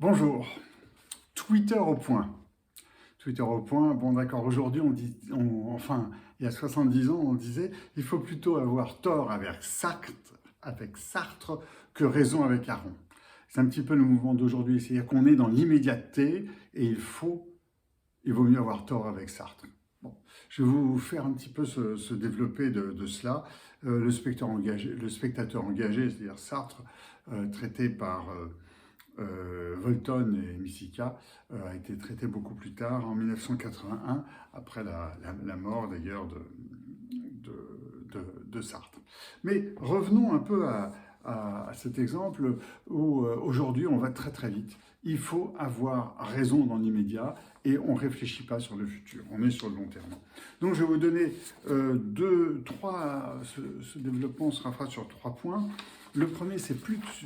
Bonjour, Twitter au point. Twitter au point, bon d'accord, aujourd'hui enfin, il y a 70 ans, on disait il faut plutôt avoir tort avec Sartre que raison avec Aron. C'est un petit peu le mouvement d'aujourd'hui, c'est-à-dire qu'on est dans l'immédiateté et il vaut mieux avoir tort avec Sartre. Bon, je vais vous faire un petit peu se développer de cela. Le spectateur engagé, c'est-à-dire Sartre, traité par Volton et Missika, a été traité beaucoup plus tard, en 1981, après la mort d'ailleurs de Sartre. Mais revenons un peu à cet exemple où aujourd'hui on va très très vite. Il faut avoir raison dans l'immédiat et on ne réfléchit pas sur le futur, on est sur le long terme. Donc je vais vous donner ce développement sera fait sur 3 points. Le premier, c'est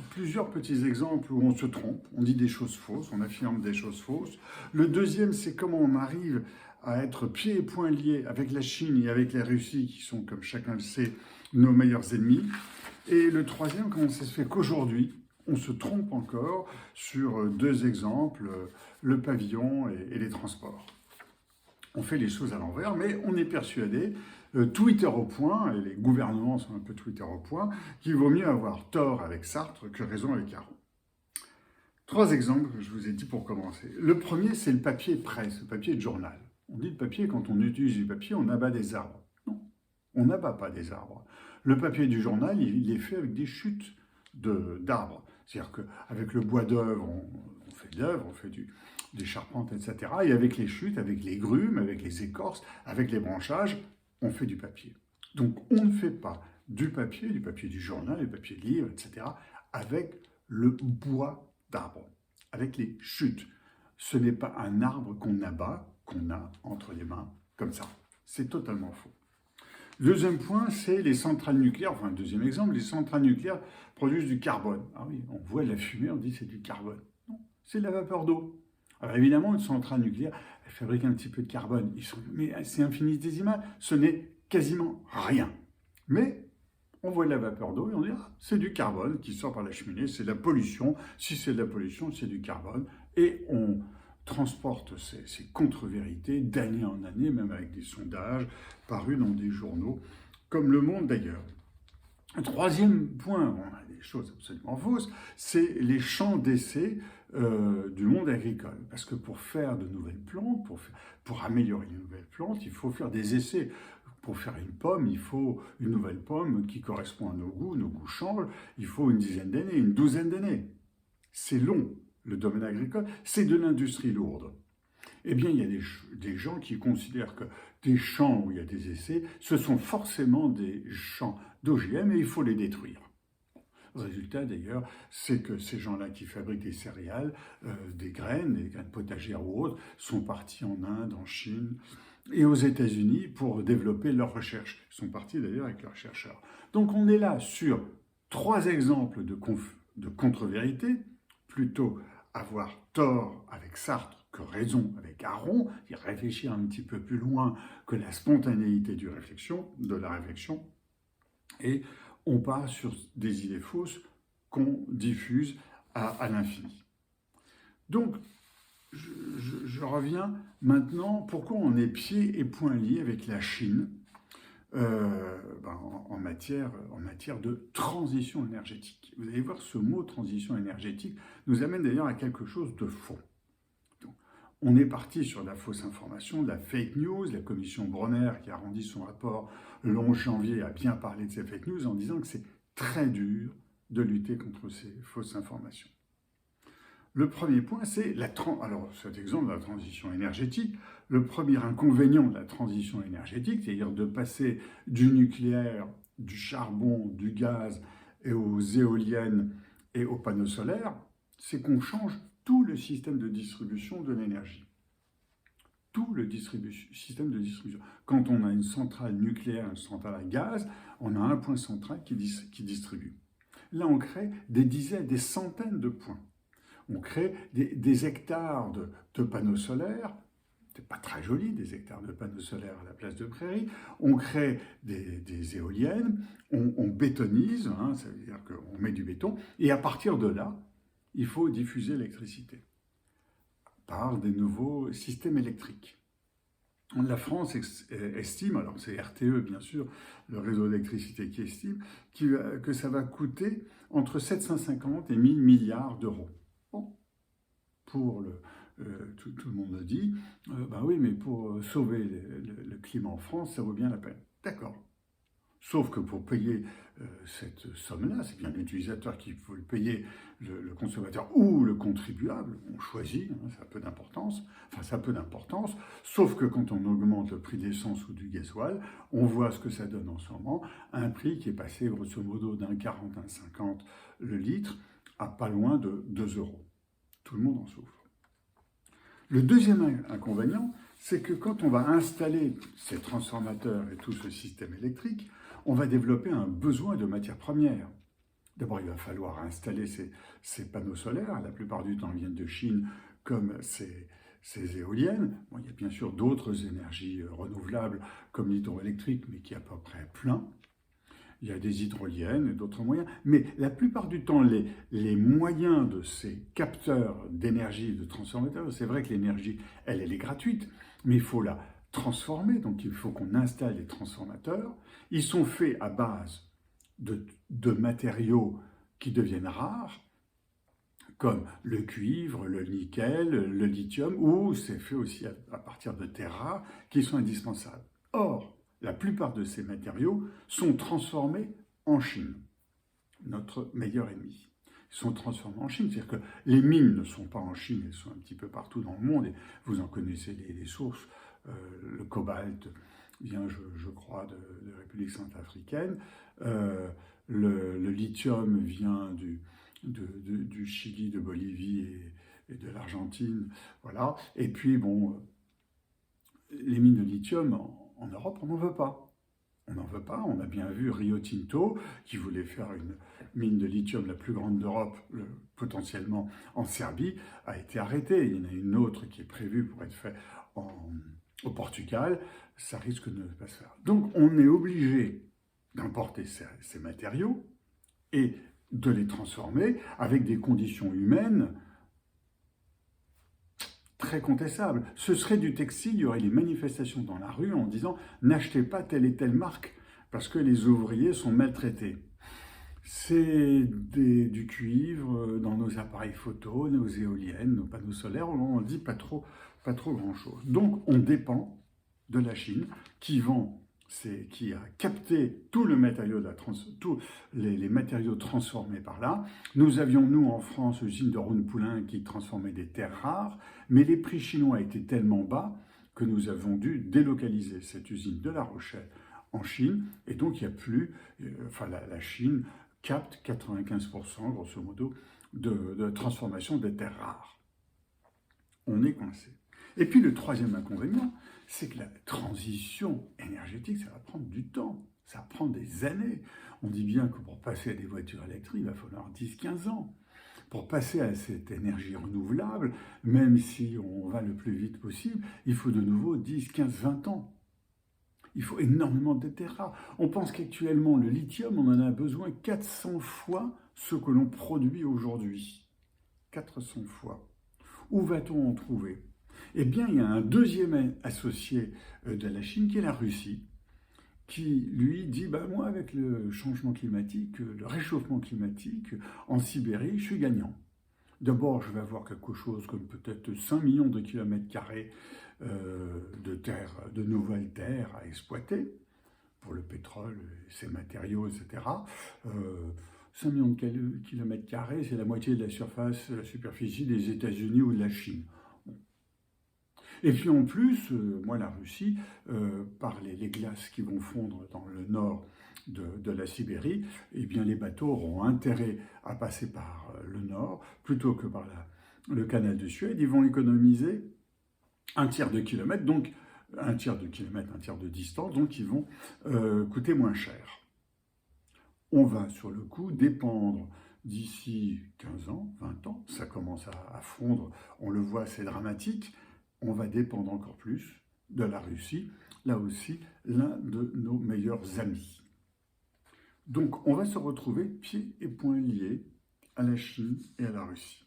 plusieurs petits exemples où on se trompe, on dit des choses fausses, on affirme des choses fausses. Le deuxième, c'est comment on arrive à être pieds et poings liés avec la Chine et avec la Russie, qui sont, comme chacun le sait, nos meilleurs ennemis. Et le troisième, comment ça se fait qu'aujourd'hui, on se trompe encore sur 2 exemples, le pavillon et les transports. On fait les choses à l'envers, mais on est persuadé, Twitter au point, et les gouvernements sont un peu Twitter au point, qu'il vaut mieux avoir tort avec Sartre que raison avec Aron. 3 exemples que je vous ai dit pour commencer. Le premier, c'est le papier presse, le papier de journal. On dit le papier, quand on utilise du papier, on abat des arbres. Non, on n'abat pas des arbres. Le papier du journal, il est fait avec des chutes d'arbres. C'est-à-dire qu'avec le bois d'œuvre, on fait de l'œuvre, on fait des charpentes, etc. Et avec les chutes, avec les grumes, avec les écorces, avec les branchages, on fait du papier. Donc on ne fait pas du papier du journal, du papier de livre, etc., avec le bois d'arbre, avec les chutes. Ce n'est pas un arbre qu'on abat, qu'on a entre les mains, comme ça. C'est totalement faux. Deuxième point, c'est les centrales nucléaires. Enfin, deuxième exemple, les centrales nucléaires produisent du carbone. Ah oui, on voit la fumée, on dit c'est du carbone. Non, c'est de la vapeur d'eau. Alors évidemment, une centrale nucléaire, elle fabrique un petit peu de carbone. Mais c'est infinitésimal, ce n'est quasiment rien. Mais on voit de la vapeur d'eau et on dit ah, c'est du carbone qui sort par la cheminée, c'est de la pollution. Si c'est de la pollution, c'est du carbone. Et on transporte ces contre-vérités d'année en année, même avec des sondages parus dans des journaux, comme Le Monde d'ailleurs. Un troisième point, on a des choses absolument fausses, c'est les champs d'essai du monde agricole. Parce que pour faire de nouvelles plantes, pour améliorer les nouvelles plantes, il faut faire des essais. Pour faire une pomme, il faut une nouvelle pomme qui correspond à nos goûts changent, il faut une dizaine d'années, une douzaine d'années. C'est long, le domaine agricole, c'est de l'industrie lourde. Eh bien, il y a des gens qui considèrent que des champs où il y a des essais, ce sont forcément des champs d'OGM et il faut les détruire. Le résultat, d'ailleurs, c'est que ces gens-là qui fabriquent des céréales, des graines potagères ou autres, sont partis en Inde, en Chine et aux États-Unis pour développer leurs recherches. Ils sont partis d'ailleurs avec leurs chercheurs. Donc on est là sur 3 exemples de contre-vérité, plutôt avoir tort avec Sartre que raison avec Aron, et réfléchir un petit peu plus loin que la spontanéité de la réflexion, et on part sur des idées fausses qu'on diffuse à l'infini. Donc, je reviens maintenant, pourquoi on est pieds et poings liés avec la Chine en matière de transition énergétique. Vous allez voir, ce mot transition énergétique nous amène d'ailleurs à quelque chose de faux. Donc, on est parti sur la fausse information, de la fake news. La commission Bronner, qui a rendu son rapport le 11 janvier, a bien parlé de ces fake news en disant que c'est très dur de lutter contre ces fausses informations. Le premier point, c'est alors cet exemple de la transition énergétique. Le premier inconvénient de la transition énergétique, c'est-à-dire de passer du nucléaire, du charbon, du gaz et aux éoliennes et aux panneaux solaires, c'est qu'on change tout le système de distribution de l'énergie. Tout le système de distribution. Quand on a une centrale nucléaire, une centrale à gaz, on a un point central qui distribue. Là, on crée des dizaines, des centaines de points. On crée des hectares de panneaux solaires. C'est pas très joli, des hectares de panneaux solaires à la place de prairies. On crée des éoliennes, on bétonise, ça veut dire qu'on met du béton, et à partir de là, il faut diffuser l'électricité par des nouveaux systèmes électriques. La France estime, alors c'est RTE bien sûr, le réseau d'électricité qui estime, que ça va coûter entre 750 et 1000 milliards d'euros. Bon, pour tout le monde le dit, ben oui, mais pour sauver le climat en France, ça vaut bien la peine. D'accord. Sauf que pour payer cette somme-là, c'est bien l'utilisateur qui faut le payer, le consommateur ou le contribuable, on choisit, hein, ça a peu d'importance, sauf que quand on augmente le prix de l'essence ou du gasoil, on voit ce que ça donne en ce moment, un prix qui est passé grosso modo d'1,40, 1,50 le litre à pas loin de 2 euros. Tout le monde en souffre. Le deuxième inconvénient, c'est que quand on va installer ces transformateurs et tout ce système électrique, on va développer un besoin de matières premières. D'abord, il va falloir installer ces panneaux solaires. La plupart du temps, ils viennent de Chine, comme ces éoliennes. Bon, il y a bien sûr d'autres énergies renouvelables, comme l'hydroélectrique, mais qui est à peu près plein. Il y a des hydroliennes et d'autres moyens. Mais la plupart du temps, les moyens de ces capteurs d'énergie, de transformateurs, c'est vrai que l'énergie, elle est gratuite, mais il faut la transformer. Donc, il faut qu'on installe des transformateurs. Ils sont faits à base de matériaux qui deviennent rares, comme le cuivre, le nickel, le lithium, ou c'est fait aussi à partir de terres rares qui sont indispensables. Or, la plupart de ces matériaux sont transformés en Chine, notre meilleur ennemi. Ils sont transformés en Chine, c'est-à-dire que les mines ne sont pas en Chine, elles sont un petit peu partout dans le monde, et vous en connaissez les sources. Le cobalt vient, je crois, de République centrafricaine, le lithium vient du Chili, de Bolivie et de l'Argentine, voilà. Et puis, bon, les mines de lithium en Europe, on n'en veut pas. On n'en veut pas. On a bien vu Rio Tinto, qui voulait faire une mine de lithium la plus grande d'Europe, potentiellement en Serbie, a été arrêté. Il y en a une autre qui est prévue pour être faite au Portugal. Ça risque de ne pas se faire. Donc, on est obligé d'importer ces matériaux et de les transformer avec des conditions humaines très contestable. Ce serait du textile, il y aurait des manifestations dans la rue en disant « n'achetez pas telle et telle marque parce que les ouvriers sont maltraités ». C'est du cuivre dans nos appareils photo, nos éoliennes, nos panneaux solaires, on ne dit pas trop grand-chose. Donc on dépend de la Chine qui a capté tout le matériau tous les matériaux transformés par là. Nous avions, nous, en France, l'usine de Rhône-Poulenc qui transformait des terres rares, mais les prix chinois étaient tellement bas que nous avons dû délocaliser cette usine de La Rochelle en Chine, et donc il n'y a plus, la Chine capte 95%, grosso modo, de transformation des terres rares. On est coincé. Et puis le troisième inconvénient, c'est que la transition énergétique, ça va prendre du temps, ça va prendre des années. On dit bien que pour passer à des voitures électriques, il va falloir 10-15 ans. Pour passer à cette énergie renouvelable, même si on va le plus vite possible, il faut de nouveau 10, 15, 20 ans. Il faut énormément de terres rares. On pense qu'actuellement, le lithium, on en a besoin 400 fois ce que l'on produit aujourd'hui. 400 fois. Où va-t-on en trouver ? Eh bien, il y a un deuxième associé de la Chine, qui est la Russie, qui, lui, dit moi, avec le changement climatique, le réchauffement climatique, en Sibérie, je suis gagnant. D'abord, je vais avoir quelque chose comme peut-être 5 millions de kilomètres carrés de terre, de nouvelles terres à exploiter, pour le pétrole, ses matériaux, etc. 5 millions de kilomètres carrés, c'est la moitié de la superficie des États-Unis ou de la Chine. Et puis en plus, la Russie, par les glaces qui vont fondre dans le nord de la Sibérie, eh bien les bateaux auront intérêt à passer par le nord plutôt que par le canal de Suède. Ils vont économiser un tiers de kilomètre, donc un tiers de distance, donc ils vont coûter moins cher. On va sur le coup dépendre d'ici 15 ans, 20 ans, ça commence à fondre, on le voit, c'est dramatique. On va dépendre encore plus de la Russie, là aussi l'un de nos meilleurs amis. Donc on va se retrouver pieds et poings liés à la Chine et à la Russie.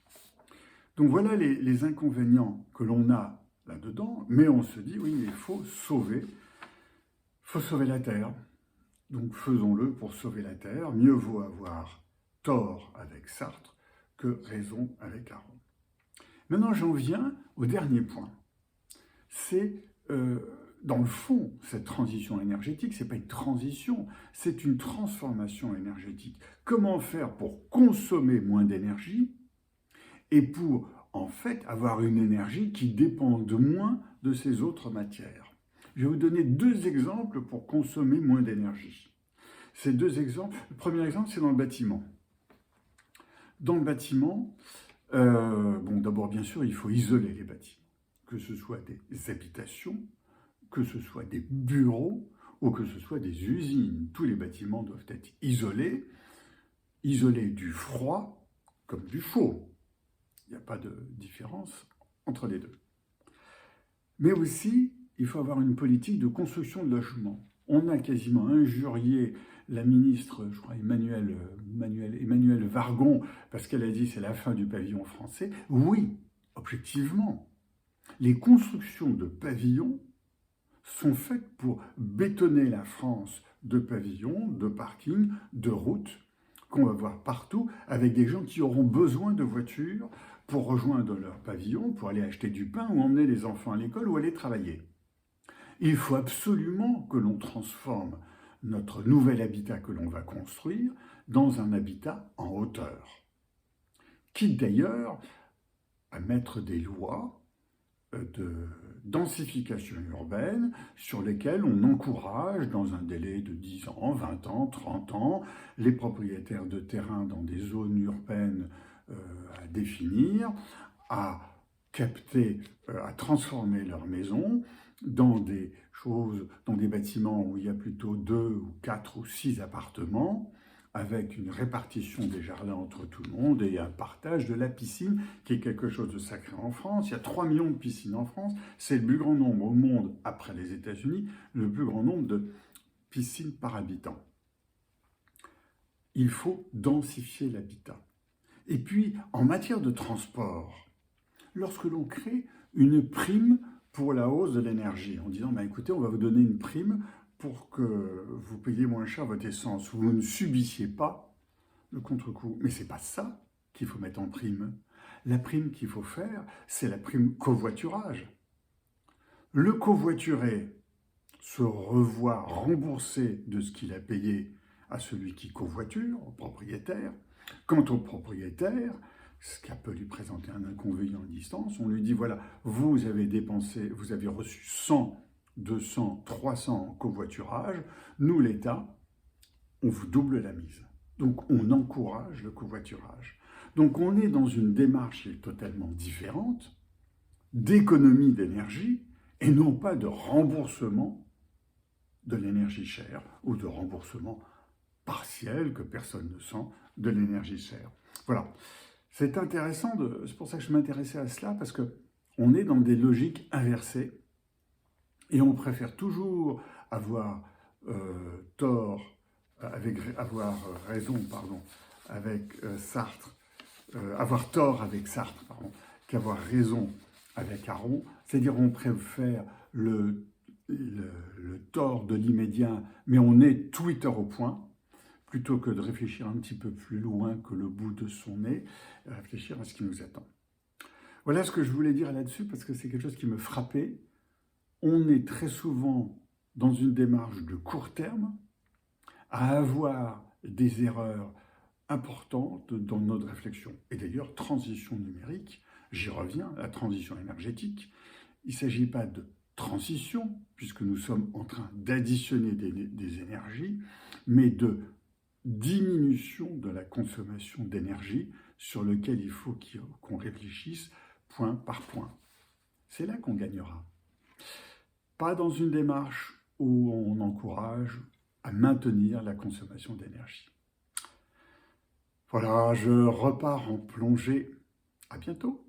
Donc voilà les inconvénients que l'on a là-dedans, mais on se dit, oui, mais il faut sauver la Terre. Donc faisons-le pour sauver la Terre. Mieux vaut avoir tort avec Sartre que raison avec Aron. Maintenant, j'en viens au dernier point. C'est, dans le fond, cette transition énergétique, ce n'est pas une transition, c'est une transformation énergétique. Comment faire pour consommer moins d'énergie et pour, en fait, avoir une énergie qui dépende moins de ces autres matières? Je vais vous donner 2 exemples pour consommer moins d'énergie. Ces 2 exemples, le premier exemple, c'est dans le bâtiment. Dans le bâtiment, d'abord, bien sûr, il faut isoler les bâtiments, que ce soit des habitations, que ce soit des bureaux ou que ce soit des usines. Tous les bâtiments doivent être isolés du froid comme du chaud. Il n'y a pas de différence entre les deux. Mais aussi, il faut avoir une politique de construction de logements. On a quasiment injurié la ministre, je crois, Emmanuelle Wargon, parce qu'elle a dit c'est la fin du pavillon français. Oui, objectivement, les constructions de pavillons sont faites pour bétonner la France de pavillons, de parkings, de routes, qu'on va voir partout, avec des gens qui auront besoin de voitures pour rejoindre leur pavillon, pour aller acheter du pain ou emmener les enfants à l'école ou aller travailler. Il faut absolument que l'on transforme notre nouvel habitat que l'on va construire dans un habitat en hauteur. Quitte d'ailleurs à mettre des lois de densification urbaine sur lesquelles on encourage, dans un délai de 10 ans, 20 ans, 30 ans, les propriétaires de terrain dans des zones urbaines à définir, à capter, à transformer leurs maisons dans des bâtiments où il y a plutôt 2 ou 4 ou 6 appartements, avec une répartition des jardins entre tout le monde et un partage de la piscine, qui est quelque chose de sacré en France. Il y a 3 millions de piscines en France. C'est le plus grand nombre au monde, après les États-Unis, le plus grand nombre de piscines par habitant. Il faut densifier l'habitat. Et puis, en matière de transport, lorsque l'on crée une prime pour la hausse de l'énergie, en disant, écoutez, on va vous donner une prime pour que vous payiez moins cher votre essence, vous ne subissiez pas le contre-coup. Mais ce n'est pas ça qu'il faut mettre en prime. La prime qu'il faut faire, c'est la prime covoiturage. Le covoituré se revoit remboursé de ce qu'il a payé à celui qui covoiture, au propriétaire. Quant au propriétaire, ce qui peut lui présenter un inconvénient à distance, on lui dit, voilà, vous avez dépensé, vous avez reçu 100, 200, 300 en covoiturage, nous, l'État, on vous double la mise. Donc, on encourage le covoiturage. Donc, on est dans une démarche qui est totalement différente, d'économie d'énergie, et non pas de remboursement de l'énergie chère, ou de remboursement partiel, que personne ne sent, de l'énergie chère. Voilà. C'est intéressant, c'est pour ça que je m'intéressais à cela, parce qu'on est dans des logiques inversées, et on préfère toujours avoir Sartre, avoir tort avec Sartre, qu'avoir raison avec Aron. C'est-à-dire on préfère le tort de l'immédiat, mais on est Twitter au point, plutôt que de réfléchir un petit peu plus loin que le bout de son nez, réfléchir à ce qui nous attend. Voilà ce que je voulais dire là-dessus, parce que c'est quelque chose qui me frappait. On est très souvent dans une démarche de court terme, à avoir des erreurs importantes dans notre réflexion. Et d'ailleurs, transition numérique, j'y reviens, la transition énergétique, il ne s'agit pas de transition, puisque nous sommes en train d'additionner des énergies, mais de diminution de la consommation d'énergie sur lequel il faut qu'on réfléchisse point par point. C'est là qu'on gagnera. Pas dans une démarche où on encourage à maintenir la consommation d'énergie. Voilà, je repars en plongée. À bientôt.